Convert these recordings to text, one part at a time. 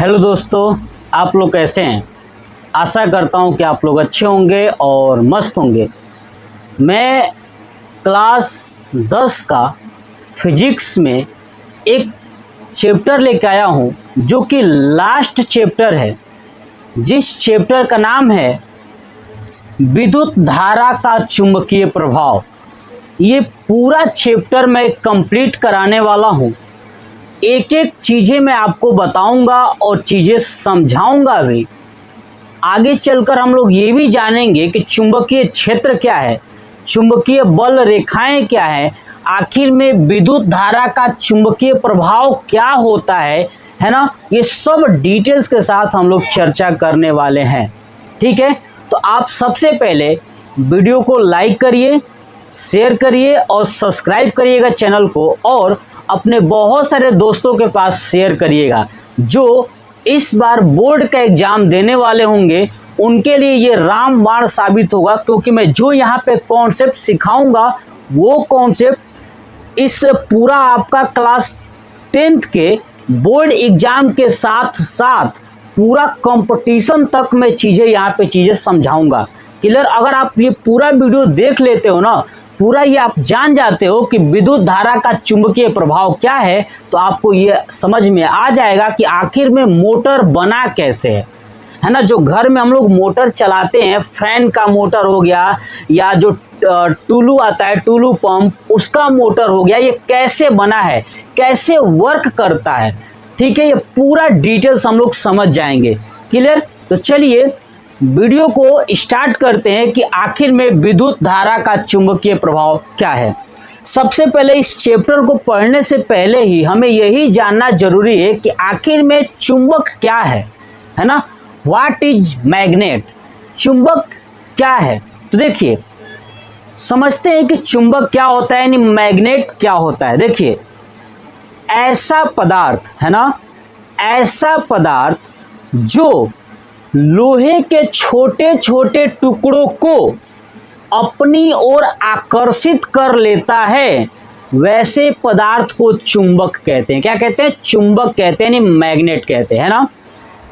Hello दोस्तों, आप लोग कैसे हैं। आशा करता हूं कि आप लोग अच्छे होंगे और मस्त होंगे। मैं क्लास 10 का फिजिक्स में एक चैप्टर लेके आया हूं जो कि लास्ट चैप्टर है, जिस चैप्टर का नाम है विद्युत धारा का चुंबकीय प्रभाव। ये पूरा चैप्टर मैं कंप्लीट कराने वाला हूं। एक एक चीज़ें मैं आपको बताऊंगा और चीज़ें समझाऊंगा भी। आगे चलकर हम लोग ये भी जानेंगे कि चुंबकीय क्षेत्र क्या है, चुंबकीय बल रेखाएं क्या है, आखिर में विद्युत धारा का चुंबकीय प्रभाव क्या होता है ना। ये सब डिटेल्स के साथ हम लोग चर्चा करने वाले हैं। ठीक है, तो आप सबसे पहले वीडियो को लाइक करिए, शेयर करिए और सब्सक्राइब करिएगा चैनल को, और अपने बहुत सारे दोस्तों के पास शेयर करिएगा जो इस बार बोर्ड का एग्जाम देने वाले होंगे। उनके लिए ये रामबाण साबित होगा, क्योंकि मैं जो यहाँ पे कॉन्सेप्ट सिखाऊंगा वो कॉन्सेप्ट इस पूरा आपका क्लास 10th के बोर्ड एग्जाम के साथ साथ पूरा कंपटीशन तक मैं चीज़ें यहाँ पे चीज़ें समझाऊंगा। क्लियर, अगर आप ये पूरा वीडियो देख लेते हो ना, पूरा ये आप जान जाते हो कि विद्युत धारा का चुंबकीय प्रभाव क्या है, तो आपको ये समझ में आ जाएगा कि आखिर में मोटर बना कैसे है ना। जो घर में हम लोग मोटर चलाते हैं, फैन का मोटर हो गया या जो टुल्लू आता है, टुल्लू पंप, उसका मोटर हो गया, ये कैसे बना है, कैसे वर्क करता है। ठीक है, ये पूरा डिटेल्स हम लोग समझ जाएंगे। क्लियर, तो चलिए वीडियो को स्टार्ट करते हैं कि आखिर में विद्युत धारा का चुंबकीय प्रभाव क्या है। सबसे पहले इस चैप्टर को पढ़ने से पहले ही हमें यही जानना जरूरी है कि आखिर में चुंबक क्या है ना। व्हाट इज मैग्नेट, चुंबक क्या है। तो देखिए, समझते हैं कि चुंबक क्या होता है, यानी मैग्नेट क्या होता है। देखिए, ऐसा पदार्थ है ना, ऐसा पदार्थ जो लोहे के छोटे छोटे टुकड़ों को अपनी ओर आकर्षित कर लेता है, वैसे पदार्थ को चुंबक कहते हैं। क्या कहते हैं? चुंबक कहते हैं, यानी मैग्नेट कहते हैं ना।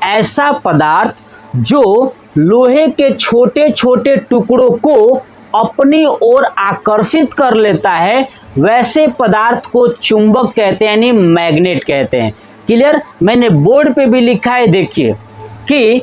ऐसा पदार्थ जो लोहे के छोटे छोटे टुकड़ों को अपनी ओर आकर्षित कर लेता है, वैसे पदार्थ को चुंबक कहते हैं, यानी मैग्नेट कहते हैं। क्लियर, मैंने बोर्ड पे भी लिखा है, देखिए कि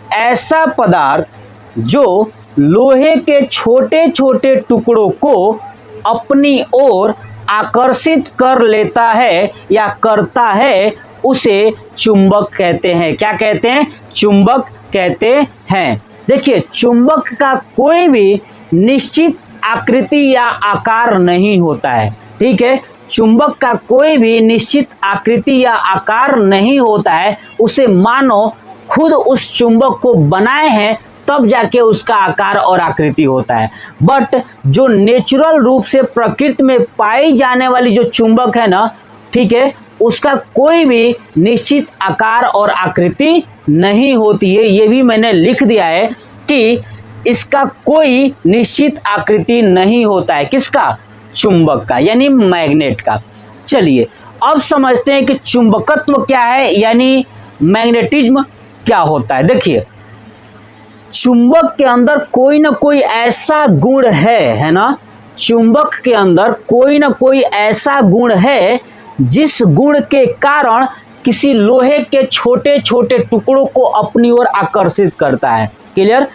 ऐसा पदार्थ जो लोहे के छोटे छोटे टुकड़ों को अपनी ओर आकर्षित कर लेता है या करता है, उसे चुंबक कहते हैं। क्या कहते हैं? चुंबक कहते हैं। देखिए, चुंबक का कोई भी निश्चित आकृति या आकार नहीं होता है। ठीक है, चुंबक का कोई भी निश्चित आकृति या आकार नहीं होता है। उसे मानो खुद उस चुंबक को बनाए हैं, तब जाके उसका आकार और आकृति होता है। बट जो नेचुरल रूप से प्रकृति में पाई जाने वाली जो चुंबक है ना, ठीक है, उसका कोई भी निश्चित आकार और आकृति नहीं होती है। ये भी मैंने लिख दिया है कि इसका कोई निश्चित आकृति नहीं होता है। किसका? चुंबक का, यानी मैग्नेट का। चलिए अब समझते हैं कि चुंबकत्व क्या है, यानी मैग्नेटिज्म क्या होता है। देखिए, चुंबक के अंदर कोई ना कोई ऐसा गुण है ना, चुंबक के अंदर कोई ना कोई ऐसा गुण है जिस गुण के कारण किसी लोहे के छोटे छोटे टुकड़ों को अपनी ओर आकर्षित करता है। क्लियर,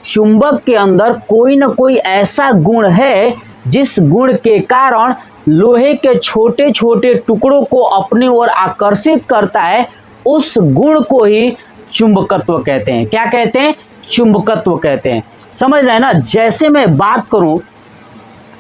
चुंबक के अंदर कोई ना कोई ऐसा गुण है जिस गुण के कारण लोहे के छोटे छोटे टुकड़ों को अपनी ओर आकर्षित करता है, उस गुण को ही चुंबकत्व कहते हैं। क्या कहते हैं? चुंबकत्व कहते हैं। समझ रहे हैं ना। जैसे मैं बात करूं,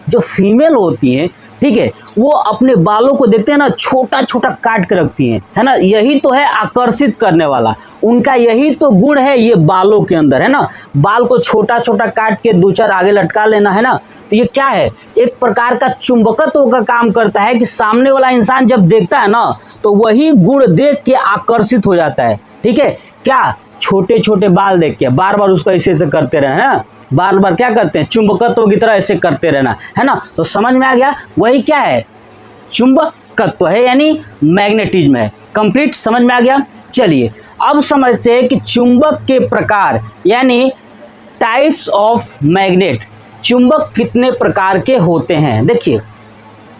जो फीमेल होती हैं, ठीक है, वो अपने बालों को देखते हैं ना, छोटा छोटा काट के रखती हैं, है ना। यही तो है आकर्षित करने वाला, उनका यही तो गुण है, ये बालों के अंदर है ना। बाल को छोटा छोटा काट के दो चार आगे लटका लेना, है ना। तो ये क्या है? एक प्रकार का चुंबकत्व का काम करता है कि सामने वाला इंसान जब देखता है ना, तो वही गुण देख के आकर्षित हो जाता है। ठीक है, क्या? छोटे छोटे बाल देख के बार बार उसको ऐसे ऐसे करते रहे, है ना। बार बार क्या करते हैं? चुंबकत्व की तरह ऐसे करते रहना, है ना। तो समझ में आ गया, वही क्या है? चुंबकत्व है, यानी मैग्नेटिज्म है। कंप्लीट समझ में आ गया। चलिए अब समझते हैं कि चुंबक के प्रकार यानी टाइप्स ऑफ मैग्नेट, चुंबक कितने प्रकार के होते हैं। देखिए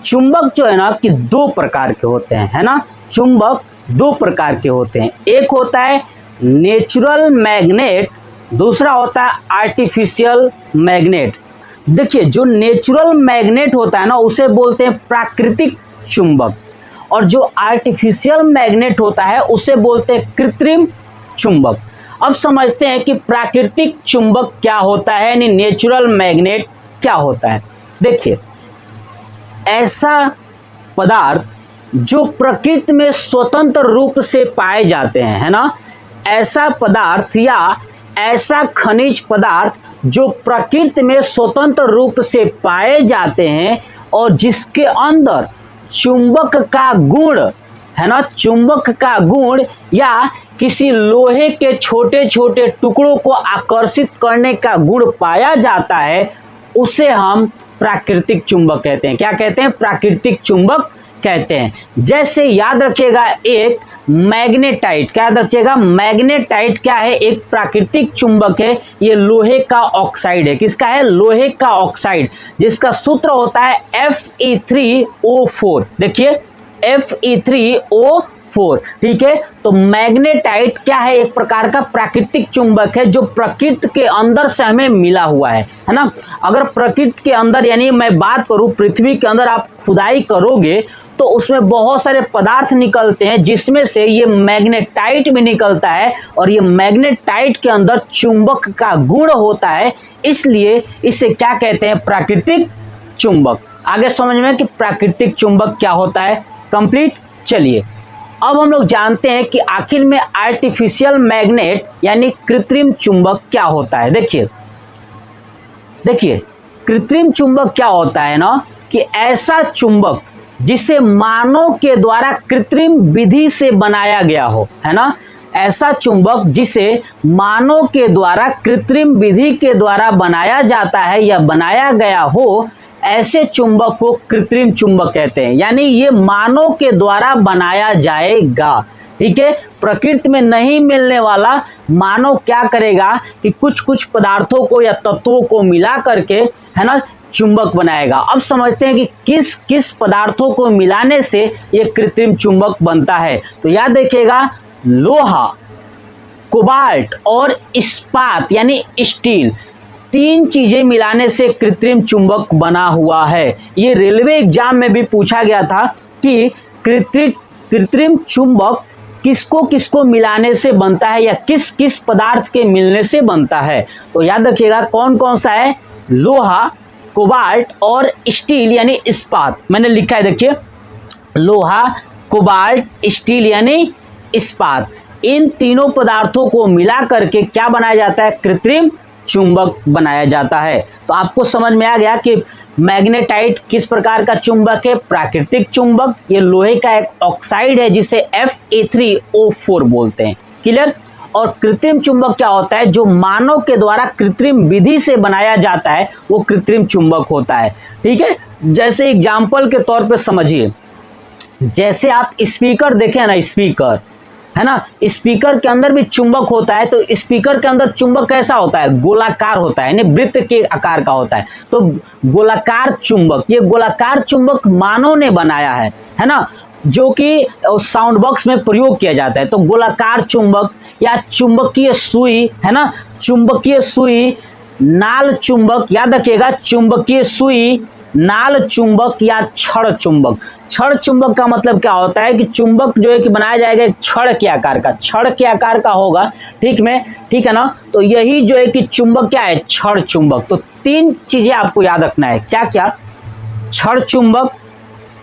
चुंबक जो है ना कि दो प्रकार के होते हैं, है ना, चुंबक दो प्रकार के होते हैं। एक होता है नेचुरल मैग्नेट, दूसरा होता है आर्टिफिशियल मैग्नेट। देखिए जो नेचुरल मैग्नेट होता है ना उसे बोलते हैं प्राकृतिक चुंबक, और जो आर्टिफिशियल मैग्नेट होता है उसे बोलते हैं कृत्रिम चुंबक। अब समझते हैं कि प्राकृतिक चुंबक क्या होता है, यानी नेचुरल मैग्नेट क्या होता है। देखिए ऐसा पदार्थ जो प्रकृति में स्वतंत्र रूप से पाए जाते हैं, है ना, ऐसा पदार्थ या ऐसा खनिज पदार्थ जो प्रकृति में स्वतंत्र रूप से पाए जाते हैं और जिसके अंदर चुंबक का गुण, है ना, चुंबक का गुण या किसी लोहे के छोटे छोटे टुकड़ों को आकर्षित करने का गुण पाया जाता है, उसे हम प्राकृतिक चुंबक कहते हैं। क्या कहते हैं? प्राकृतिक चुंबक कहते हैं। जैसे याद रखिएगा एक मैग्नेटाइट, क्या याद रखिएगा, मैग्नेटाइट क्या है, एक प्राकृतिक चुंबक है। ये लोहे का ऑक्साइड है। किसका है? लोहे का ऑक्साइड, जिसका सूत्र होता है Fe3O4। देखिए Fe3O4, ठीक है। तो मैग्नेटाइट क्या है? एक प्रकार का प्राकृतिक चुंबक है जो प्रकृति के अंदर से हमें मिला हुआ है ना। अगर प्रकृति के अंदर यानी मैं बात करूं पृथ्वी के अंदर आप खुदाई करोगे तो उसमें बहुत सारे पदार्थ निकलते हैं जिसमें से ये मैग्नेटाइट भी निकलता है, और ये मैग्नेटाइट के अंदर चुंबक का गुण होता है, इसलिए इसे क्या कहते हैं? प्राकृतिक चुंबक। आगे समझ में कि प्राकृतिक चुंबक क्या होता है कंप्लीट। चलिए अब हम लोग जानते हैं कि आखिर में आर्टिफिशियल मैग्नेट यानी कृत्रिम चुंबक क्या होता है। देखिए कृत्रिम चुंबक क्या होता है ना कि ऐसा चुंबक जिसे मानव के द्वारा कृत्रिम विधि से बनाया गया हो, है ना, ऐसा चुंबक जिसे मानव के द्वारा कृत्रिम विधि के द्वारा बनाया जाता है या बनाया गया हो, ऐसे चुंबक को कृत्रिम चुंबक कहते हैं। यानी ये मानव के द्वारा बनाया जाएगा, ठीक है, प्रकृति में नहीं मिलने वाला मानव क्या करेगा कि कुछ कुछ पदार्थों को या तत्वों को मिला करके, है ना, चुंबक बनाएगा। अब समझते हैं कि किस किस पदार्थों को मिलाने से ये कृत्रिम चुंबक बनता है। तो याद रखिएगा लोहा, कोबाल्ट और इस्पात यानी स्टील, तीन चीजें मिलाने से कृत्रिम चुंबक बना हुआ है। ये रेलवे एग्जाम में भी पूछा गया था कि कृत्रिम चुंबक किसको किसको मिलाने से बनता है या किस किस पदार्थ के मिलने से बनता है। तो याद रखिएगा कौन कौन सा है, लोहा, कोबाल्ट और स्टील यानी इस्पात। मैंने लिखा है देखिए लोहा, कोबाल्ट, स्टील यानी इस्पात। इन तीनों पदार्थों को मिला करके क्या बनाया जाता है? कृत्रिम चुंबक बनाया जाता है। तो आपको समझ में आ गया कि मैग्नेटाइट किस प्रकार का चुंबक है? प्राकृतिक चुंबक। ये लोहे का एक ऑक्साइड है जिसे Fe3O4 बोलते हैं। क्लियर? और कृत्रिम चुंबक क्या होता है? जो मानव के द्वारा कृत्रिम विधि से बनाया जाता है वो कृत्रिम चुंबक होता है, ठीक है। जैसे एग्जाम्पल के तौर पे समझिए, जैसे आप स्पीकर देखें ना, स्पीकर, है ना, स्पीकर के अंदर भी चुंबक होता है। तो स्पीकर के अंदर चुंबक कैसा होता है? गोलाकार होता है, यानी वृत्त के आकार का होता है। तो गोलाकार चुंबक, ये गोलाकार चुंबक मानव ने बनाया है ना, जो कि साउंड बॉक्स में प्रयोग किया जाता है। तो गोलाकार चुंबक या चुंबकीय सुई, है ना, चुंबकीय सुई, नाल चुंबक, याद रखिएगा चुंबकीय सुई, नाल चुंबक या छड़ चुंबक। छड़ चुंबक का मतलब क्या होता है कि चुंबक जो है कि बनाया जाएगा एक छड़ के आकार का, छड़ के आकार का होगा, ठीक है ना। तो यही जो है कि चुंबक क्या है? छड़ चुंबक। तो तीन चीजें आपको याद रखना है, क्या क्या? छड़ चुंबक,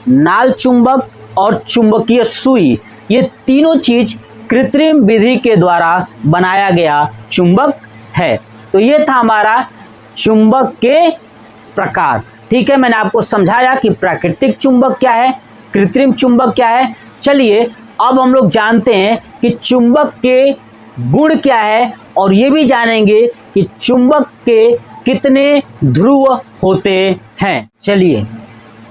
नाल चुंबक और चुंबकीय सुई। ये तीनों चीज कृत्रिम विधि के द्वारा बनाया गया चुंबक है। तो ये था हमारा चुंबक के प्रकार, ठीक है। मैंने आपको समझाया कि प्राकृतिक चुंबक क्या है, कृत्रिम चुंबक क्या है। चलिए अब हम लोग जानते हैं कि चुंबक के गुण क्या है, और ये भी जानेंगे कि चुंबक के कितने ध्रुव होते हैं। चलिए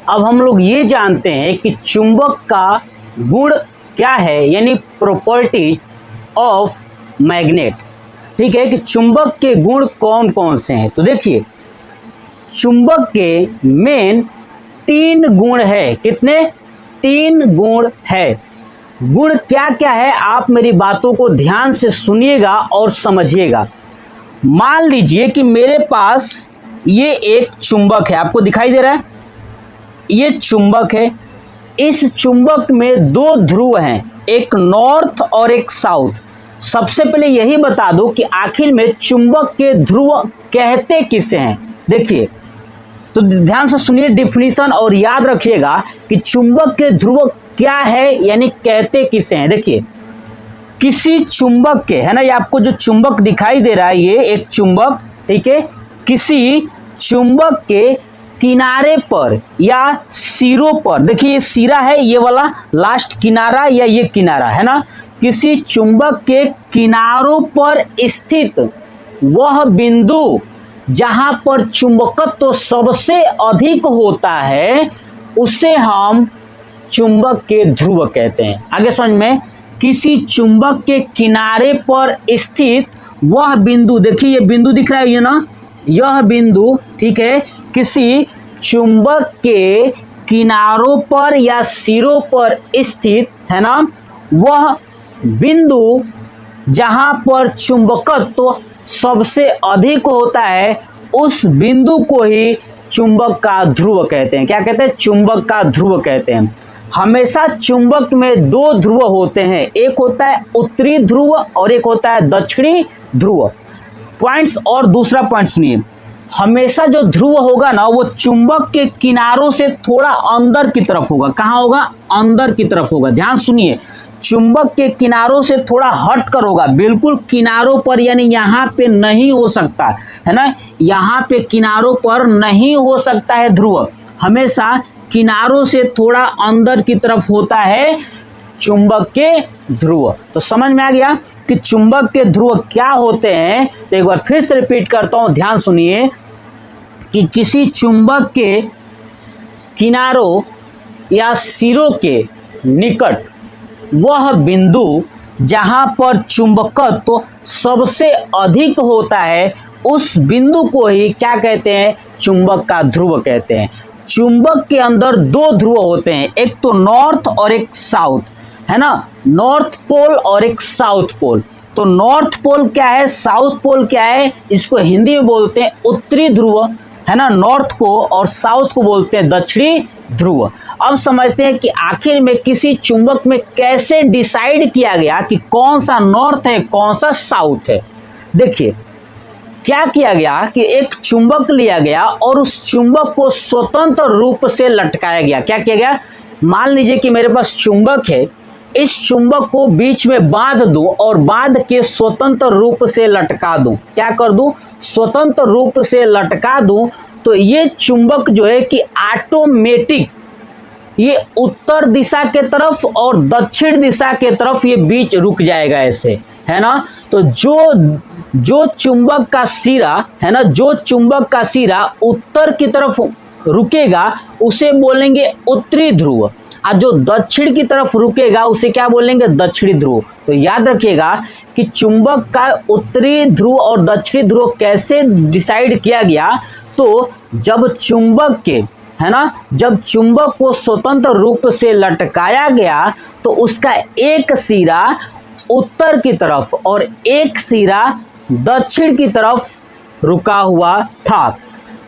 अब हम लोग ये जानते हैं कि चुंबक का गुण क्या है, यानी प्रॉपर्टी ऑफ मैग्नेट। ठीक है, कि चुंबक के गुण कौन कौन से हैं। तो देखिए, चुंबक के मेन 3 गुण है। कितने? 3 गुण है। गुण क्या क्या है, आप मेरी बातों को ध्यान से सुनिएगा और समझिएगा। मान लीजिए कि मेरे पास ये एक चुंबक है, आपको दिखाई दे रहा है, ये चुंबक है। इस चुंबक में 2 ध्रुव हैं, एक नॉर्थ और एक साउथ। सबसे पहले यही बता दो कि आखिर में चुंबक के ध्रुव कहते किसे हैं। देखिए, तो ध्यान से सुनिए डिफिनीशन और याद रखिएगा कि चुंबक के ध्रुव क्या है, यानी कहते किसे हैं। देखिए, किसी चुंबक के, है ना, ये आपको जो चुंबक दिखाई दे रहा है ये एक चुंबक, ठीक है, किसी चुंबक के किनारे पर या सिरों पर, देखिए ये सिरा है, ये वाला लास्ट किनारा या ये किनारा है ना, किसी चुंबक के किनारों पर स्थित वह बिंदु जहां पर चुंबकत्व सबसे अधिक होता है उसे हम चुंबक के ध्रुव कहते हैं। आगे समझ में, किसी चुंबक के किनारे पर स्थित वह बिंदु, देखिए ये बिंदु दिख रहा है ये ना, यह बिंदु, ठीक है, किसी चुंबक के किनारों पर या सिरों पर स्थित, है ना, वह बिंदु जहां पर चुंबकत्व सबसे अधिक होता है उस बिंदु को ही चुंबक का ध्रुव कहते हैं। क्या कहते हैं? चुंबक का ध्रुव कहते हैं। हमेशा चुंबक में 2 ध्रुव होते हैं, एक होता है उत्तरी ध्रुव और एक होता है दक्षिणी ध्रुव। पॉइंट्स और दूसरा पॉइंट सुनिए, हमेशा जो ध्रुव होगा ना वो चुंबक के किनारों से थोड़ा अंदर की तरफ होगा। कहाँ होगा? अंदर की तरफ होगा। ध्यान सुनिए, चुंबक के किनारों से थोड़ा हट कर होगा, बिल्कुल किनारों पर, यानी यहाँ पे नहीं हो सकता है ना, यहाँ पे किनारों पर नहीं हो सकता है ध्रुव, हमेशा किनारों से थोड़ा अंदर की तरफ होता है चुंबक के ध्रुव। तो समझ में आ गया कि चुंबक के ध्रुव क्या होते हैं। तो एक बार फिर से रिपीट करता हूं, ध्यान सुनिए कि किसी चुंबक के किनारों या सिरों के निकट वह बिंदु जहां पर चुंबकत्व सबसे अधिक होता है उस बिंदु को ही क्या कहते हैं? चुंबक का ध्रुव कहते हैं। चुंबक के अंदर 2 ध्रुव होते हैं, एक तो नॉर्थ और एक साउथ, है ना, नॉर्थ पोल और एक साउथ पोल। तो नॉर्थ पोल क्या है, साउथ पोल क्या है, इसको हिंदी में बोलते हैं उत्तरी ध्रुव, है ना, नॉर्थ को, और साउथ को बोलते हैं दक्षिणी ध्रुव। अब समझते हैं कि आखिर में किसी चुंबक में कैसे डिसाइड किया गया कि कौन सा नॉर्थ है कौन सा साउथ है। देखिए क्या किया गया कि एक चुंबक लिया गया और उस चुंबक को स्वतंत्र रूप से लटकाया गया। क्या किया गया? मान लीजिए कि मेरे पास चुंबक है, इस चुंबक को बीच में बांध दूं और बांध के स्वतंत्र रूप से लटका दूं। क्या कर दूं? स्वतंत्र रूप से लटका दूं। तो ये चुंबक जो है कि ऑटोमेटिक ये उत्तर दिशा के तरफ और दक्षिण दिशा के तरफ ये बीच रुक जाएगा, ऐसे, है ना। तो जो चुंबक का सिरा है ना, जो चुंबक का सिरा उत्तर की तरफ रुकेगा उसे बोलेंगे उत्तरी ध्रुव, और जो दक्षिण की तरफ रुकेगा उसे क्या बोलेंगे? दक्षिणी ध्रुव। तो याद रखिएगा कि चुंबक का उत्तरी ध्रुव और दक्षिणी ध्रुव कैसे डिसाइड किया गया। तो जब चुंबक के, है ना, जब चुंबक को स्वतंत्र रूप से लटकाया गया तो उसका एक सिरा उत्तर की तरफ और एक सिरा दक्षिण की तरफ रुका हुआ था।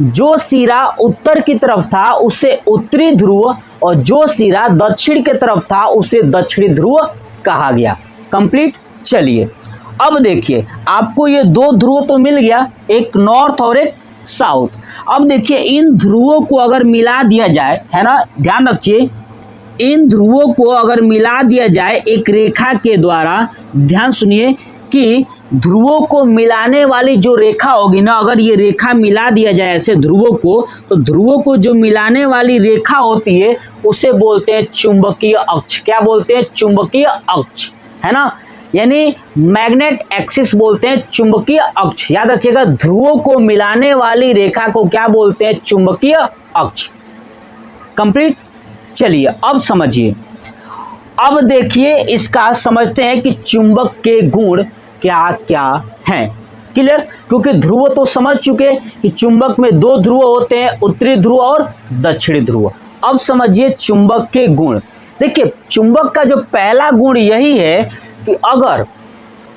जो सिरा उत्तर की तरफ था उसे उत्तरी ध्रुव और जो सिरा दक्षिण की तरफ था उसे दक्षिणी ध्रुव कहा गया। कंप्लीट। चलिए अब देखिए, आपको ये 2 ध्रुव तो मिल गया, एक नॉर्थ और एक साउथ। अब देखिए इन ध्रुवों को अगर मिला दिया जाए, है ना, ध्यान रखिए, इन ध्रुवों को अगर मिला दिया जाए एक रेखा के द्वारा, ध्यान सुनिए कि ध्रुवों को मिलाने वाली जो रेखा होगी ना, अगर ये रेखा मिला दिया जाए ऐसे ध्रुवों को, तो ध्रुवों को जो मिलाने वाली रेखा होती है उसे बोलते हैं चुंबकीय अक्ष। क्या बोलते हैं? चुंबकीय अक्ष, है ना, यानी मैग्नेट एक्सिस बोलते हैं, चुंबकीय अक्ष। याद रखिएगा, ध्रुवों को मिलाने वाली रेखा को क्या बोलते हैं? चुंबकीय अक्ष। कंप्लीट। चलिए अब समझिए, अब देखिए इसका समझते हैं कि चुंबक के गुण क्या क्या हैं। क्लियर, क्योंकि ध्रुव तो समझ चुके कि चुंबक में दो ध्रुव होते हैं, उत्तरी ध्रुव और दक्षिणी ध्रुव। अब समझिए चुंबक के गुण। देखिए चुंबक का जो पहला गुण यही है कि अगर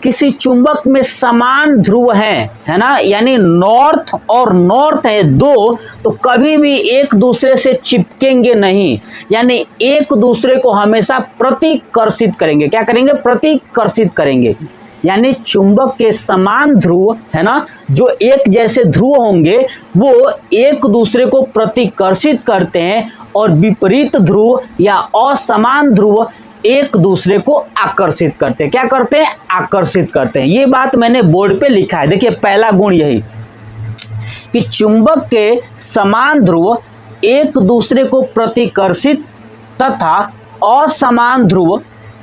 किसी चुंबक में समान ध्रुव हैं, है ना, यानी नॉर्थ और नॉर्थ है दो, तो कभी भी एक दूसरे से चिपकेंगे नहीं, यानी एक दूसरे को हमेशा प्रतिकर्षित करेंगे। क्या करेंगे? प्रतिकर्षित करेंगे। यानी चुंबक के समान ध्रुव, है ना, जो एक जैसे ध्रुव होंगे वो एक दूसरे को प्रतिकर्षित करते हैं, और विपरीत ध्रुव या असमान ध्रुव एक दूसरे को आकर्षित करते हैं। क्या करते हैं? आकर्षित करते हैं। ये बात मैंने बोर्ड पे लिखा है। देखिए पहला गुण यही कि चुंबक के समान ध्रुव एक दूसरे को प्रतिकर्षित तथा असमान ध्रुव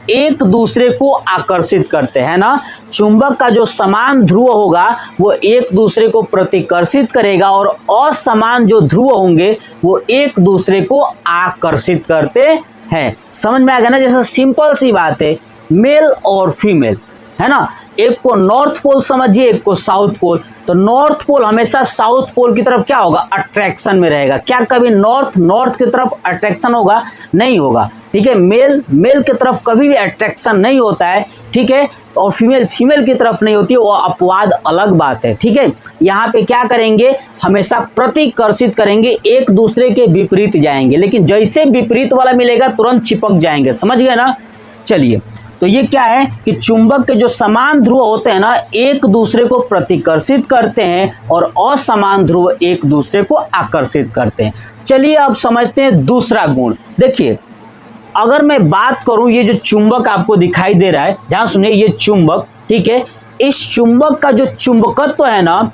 एक दूसरे को आकर्षित करते हैं ना। चुंबक का जो समान ध्रुव होगा वो एक दूसरे को प्रतिकर्षित करेगा, और असमान जो ध्रुव होंगे वो एक दूसरे को आकर्षित करते हैं। समझ में आ गया ना? जैसे सिंपल सी बात है, मेल और फीमेल, है ना, एक को नॉर्थ पोल समझिए, एक को साउथ पोल। तो नॉर्थ पोल हमेशा साउथ पोल की तरफ क्या होगा? अट्रैक्शन में रहेगा। क्या कभी नॉर्थ की तरफ अट्रैक्शन होगा? नहीं होगा। ठीक है, मेल की तरफ कभी भी अट्रैक्शन नहीं होता है। ठीक है, और फीमेल की तरफ नहीं होती है, वो अपवाद अलग बात है। ठीक है, यहाँ पे क्या करेंगे? हमेशा प्रतिकर्षित करेंगे, एक दूसरे के विपरीत जाएंगे, लेकिन जैसे विपरीत वाला मिलेगा तुरंत चिपक जाएंगे। समझ गए ना? चलिए, तो ये क्या है कि चुंबक के जो समान ध्रुव होते हैं ना, एक दूसरे को प्रतिकर्षित करते हैं, और असमान ध्रुव एक दूसरे को आकर्षित करते हैं। चलिए अब समझते हैं दूसरा गुण। देखिए अगर मैं बात करूं, ये जो चुंबक आपको दिखाई दे रहा है, ध्यान सुनिए, ये चुंबक, ठीक है, इस चुंबक का जो चुंबकत्व है ना,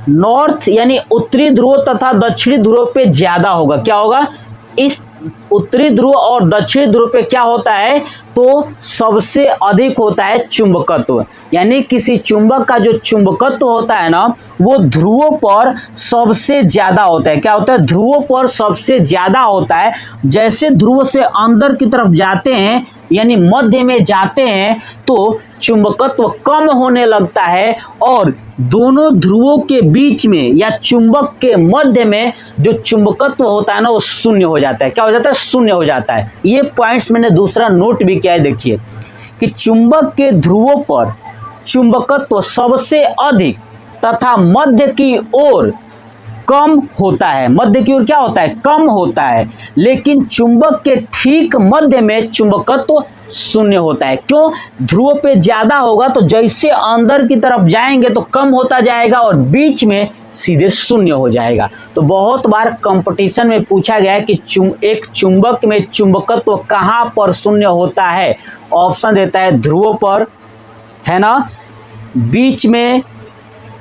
नॉर्थ यानी उत्तरी ध्रुव तथा दक्षिणी ध्रुव पे ज्यादा होगा। क्या होगा? इस उत्तरी ध्रुव और दक्षिणी ध्रुव पे क्या होता है? तो सबसे अधिक होता है चुंबकत्व। यानी किसी चुंबक का जो चुंबकत्व होता है ना, वो ध्रुवों पर सबसे ज्यादा होता है। क्या होता है? ध्रुवों पर सबसे ज्यादा होता है। जैसे ध्रुव से अंदर की तरफ जाते हैं, यानी मध्य में जाते हैं, तो चुंबकत्व कम होने लगता है, और दोनों ध्रुवों के बीच में या चुंबक के मध्य में जो चुंबकत्व होता है ना, वो शून्य हो जाता है। क्या हो जाता है? शून्य हो जाता है। ये पॉइंट्स मैंने दूसरा नोट भी किया है। देखिए कि चुंबक के ध्रुवों पर चुंबकत्व सबसे अधिक तथा मध्य की ओर कम होता है। मध्य की ओर क्या होता है? कम होता है। लेकिन चुंबक के ठीक मध्य में चुंबकत्व शून्य होता है। क्यों? ध्रुव पे ज्यादा होगा तो जैसे अंदर की तरफ जाएंगे तो कम होता जाएगा, और बीच में सीधे शून्य हो जाएगा। तो बहुत बार कंपटीशन में पूछा गया है कि एक चुंबक में चुंबकत्व कहाँ पर शून्य होता है? ऑप्शन देता है ध्रुवों पर, है ना, बीच में,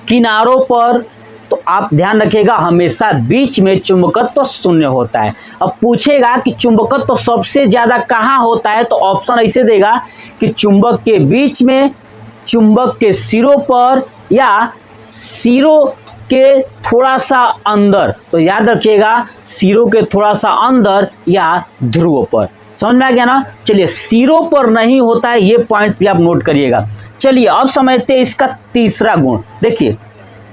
किनारों पर। तो आप ध्यान रखिएगा, हमेशा बीच में चुंबकत्व शून्य होता है। अब पूछेगा कि चुंबकत्व सबसे ज्यादा कहाँ होता है, तो ऑप्शन ऐसे देगा कि चुंबक के बीच में, चुंबक के सिरों पर, या सिरों के थोड़ा सा अंदर। तो याद रखिएगा, सिरों के थोड़ा सा अंदर या ध्रुव पर। समझ में आ गया ना? चलिए, सिरों पर नहीं होता है, ये पॉइंट्स भी आप नोट करिएगा। चलिए अब समझते हैं इसका तीसरा गुण। देखिए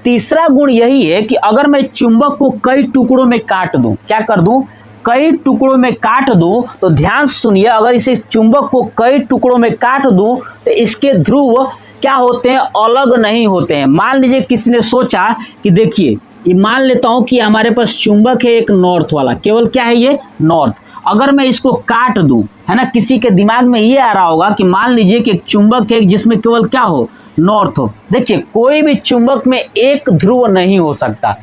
तीसरा गुण यही है कि अगर मैं चुंबक को कई टुकड़ों में काट दूं, क्या कर दूं? कई टुकड़ों में काट दूं, तो ध्यान सुनिए, अगर इसे चुंबक को कई टुकड़ों में काट दूं तो इसके ध्रुव क्या होते हैं? अलग नहीं होते हैं। मान लीजिए किसी ने सोचा कि देखिए, ये मान लेता हूं कि हमारे पास चुंबक है एक नॉर्थ वाला, केवल क्या है? ये नॉर्थ। अगर मैं इसको काट दूं, है ना, किसी के दिमाग में ये आ रहा होगा कि मान लीजिए कि एक चुंबक है जिसमें केवल क्या हो? नॉर्थ हो। देखिए कोई भी चुंबक में एक ध्रुव नहीं हो सकता।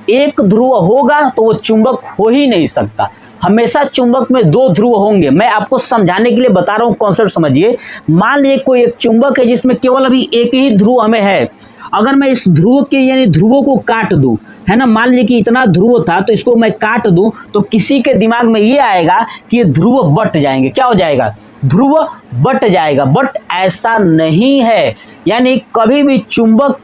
एक ध्रुव होगा तो वो चुंबक हो ही नहीं सकता। हमेशा चुंबक में दो ध्रुव होंगे। मैं आपको समझाने के लिए बता रहा हूँ, कॉन्सेप्ट समझिए। मान लीजिए कोई एक चुंबक है जिसमें केवल अभी एक ही ध्रुव हमें है। अगर मैं इस ध्रुव के यानी ध्रुवों को काट दूं, है ना, मान लीजिए कि इतना ध्रुव था तो इसको मैं काट दूं, तो किसी के दिमाग में ये आएगा कि ये ध्रुव बट जाएंगे। क्या हो जाएगा? ध्रुव बट जाएगा। बट ऐसा नहीं है। यानी कभी भी चुंबक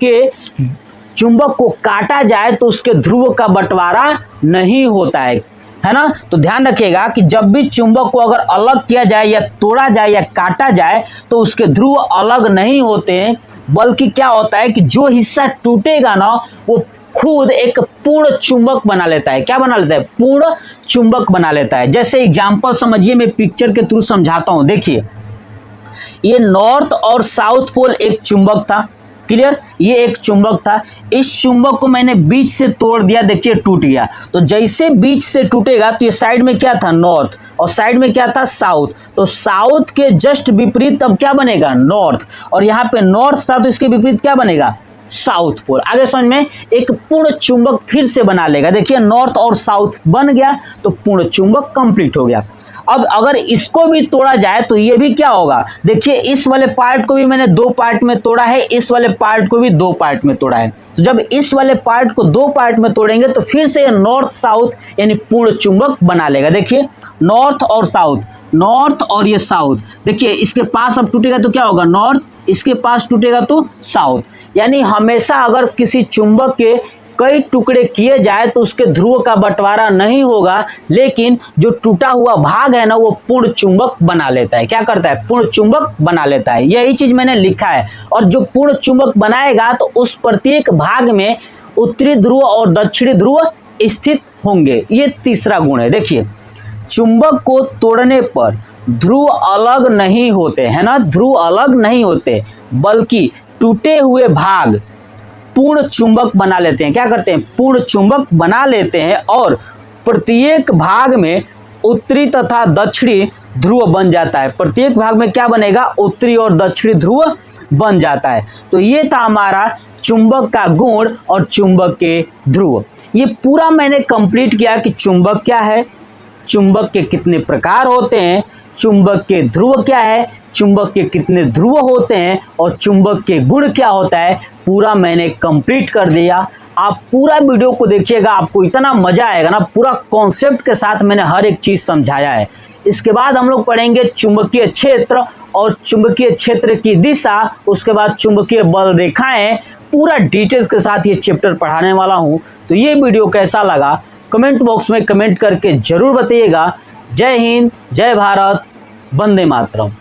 को काटा जाए तो उसके ध्रुव का बंटवारा नहीं होता है। है ना। तो ध्यान रखिएगा कि जब भी चुंबक को अगर अलग किया जाए या तोड़ा जाए या काटा जाए तो उसके ध्रुव अलग नहीं होते हैं, बल्कि क्या होता है कि जो हिस्सा टूटेगा ना वो खुद एक पूर्ण चुंबक बना लेता है। क्या बना लेता है? पूर्ण चुंबक बना लेता है। जैसे एग्जांपल समझिए, मैं पिक्चर के थ्रू समझाता हूं। देखिए, ये नॉर्थ और साउथ पोल एक चुंबक था, क्लियर, ये एक चुंबक था। इस चुंबक को मैंने बीच से तोड़ दिया, देखिए टूट गया। तो जैसे बीच से टूटेगा तो ये साइड में क्या था? नॉर्थ, और साइड में क्या था? साउथ। तो साउथ के जस्ट विपरीत अब क्या बनेगा? नॉर्थ। और यहाँ पे नॉर्थ था तो इसके विपरीत क्या बनेगा? South pole. आगे समझ में, एक पूर्ण चुंबक फिर से बना लेगा। देखिए नॉर्थ और साउथ बन गया तो पूर्ण चुंबक कंप्लीट हो गया। अब अगर इसको भी तोड़ा जाए तो ये भी क्या होगा? देखिए इस वाले पार्ट को भी मैंने दो पार्ट में तोड़ा है, इस वाले पार्ट को भी दो पार्ट में तोड़ा है। तो जब इस वाले पार्ट को दो पार्ट में तोड़ेंगे तो फिर से नॉर्थ साउथ यानी पूर्ण चुंबक बना लेगा। देखिए नॉर्थ और साउथ, नॉर्थ और ये साउथ, देखिए इसके पास अब टूटेगा तो क्या होगा? नॉर्थ, इसके पास टूटेगा तो साउथ। यानी हमेशा अगर किसी चुंबक के कई टुकड़े किए जाए तो उसके ध्रुव का बंटवारा नहीं होगा, लेकिन जो टूटा हुआ भाग है ना वो पूर्ण चुंबक बना लेता है। क्या करता है? पूर्ण चुंबक बना लेता है। यही चीज मैंने लिखा है। और जो पूर्ण चुंबक बनाएगा तो उस प्रत्येक भाग में उत्तरी ध्रुव और दक्षिणी ध्रुव स्थित होंगे। ये तीसरा गुण है। देखिए चुंबक को तोड़ने पर ध्रुव अलग नहीं होते, है ना, ध्रुव अलग नहीं होते, बल्कि टूटे हुए भाग पूर्ण चुंबक बना लेते हैं। क्या करते हैं? पूर्ण चुंबक बना लेते हैं। और प्रत्येक भाग में उत्तरी तथा दक्षिणी ध्रुव बन जाता है। प्रत्येक भाग में क्या बनेगा? उत्तरी और दक्षिणी ध्रुव बन जाता है। तो ये था हमारा चुंबक का गुण और चुंबक के ध्रुव। ये पूरा मैंने कंप्लीट किया कि चुंबक क्या है, चुंबक के कितने प्रकार होते हैं, चुंबक के ध्रुव क्या है, चुंबक के कितने ध्रुव होते हैं और चुंबक के गुण क्या होता है, पूरा मैंने कंप्लीट कर दिया। आप पूरा वीडियो को देखिएगा, आपको इतना मजा आएगा ना, पूरा कॉन्सेप्ट के साथ मैंने हर एक चीज समझाया है। इसके बाद हम लोग पढ़ेंगे चुंबकीय क्षेत्र और चुंबकीय क्षेत्र की दिशा, उसके बाद चुंबकीय बल रेखाएं, पूरा डिटेल्स के साथ ये चैप्टर पढ़ाने वाला हूँ। तो ये वीडियो कैसा लगा कमेंट बॉक्स में कमेंट करके जरूर बताइएगा। जय हिंद, जय भारत, वंदे मातरम।